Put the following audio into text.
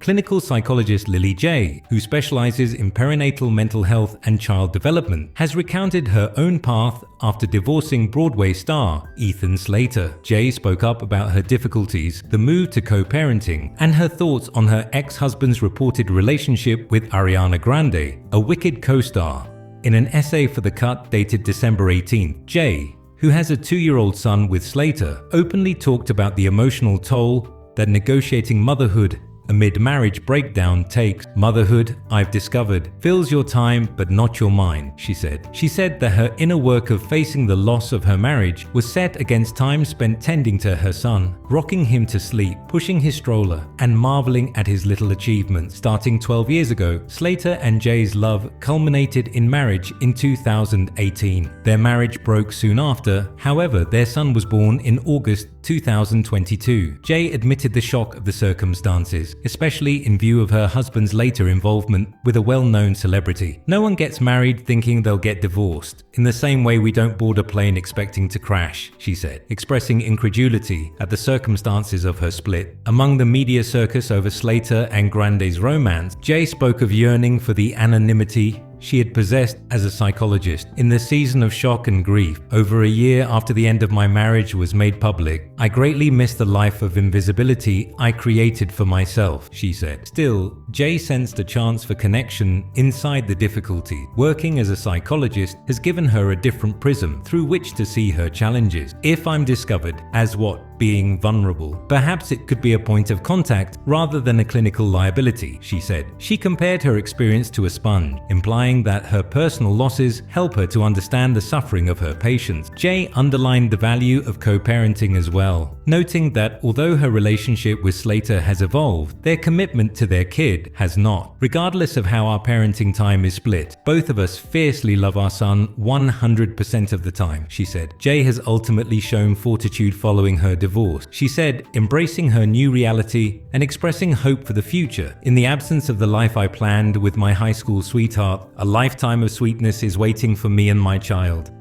Clinical psychologist Lilly J., who specializes in perinatal mental health and child development, has recounted her own path after divorcing Broadway star Ethan Slater. J spoke up about her difficulties, the move to co-parenting, and her thoughts on her ex-husband's reported relationship with Ariana Grande, a Wicked co-star. In an essay for The Cut dated December 18th, J., who has a 2-year-old son with Slater, openly talked about the emotional toll that negotiating motherhood amid marriage breakdown takes. Motherhood, I've discovered, fills your time but not your mind, she said. She said that her inner work of facing the loss of her marriage was set against time spent tending to her son, rocking him to sleep, pushing his stroller, and marveling at his little achievements. Starting 12 years ago, Slater and Jay's love culminated in marriage in 2018. Their marriage broke soon after, however, their son was born in August 2022. Jay admitted the shock of the circumstances, especially in view of her husband's later involvement with a well-known celebrity. No one gets married thinking they'll get divorced, in the same way we don't board a plane expecting to crash, she said, expressing incredulity at the circumstances of her split. Among the media circus over Slater and Grande's romance, Jay spoke of yearning for the anonymity she had possessed as a psychologist. In the season of shock and grief, over a year after the end of my marriage was made public, I greatly missed the life of invisibility I created for myself, she said. Still, Jay sensed a chance for connection inside the difficulty. Working as a psychologist has given her a different prism through which to see her challenges. If I'm discovered as what? Being vulnerable. Perhaps it could be a point of contact rather than a clinical liability, she said. She compared her experience to a sponge, implying that her personal losses help her to understand the suffering of her patients. Jay underlined the value of co-parenting as well, noting that although her relationship with Slater has evolved, their commitment to their kid has not. Regardless of how our parenting time is split, both of us fiercely love our son 100% of the time, she said. Jay has ultimately shown fortitude following her divorce. She said, embracing her new reality and expressing hope for the future. In the absence of the life I planned with my high school sweetheart, a lifetime of sweetness is waiting for me and my child.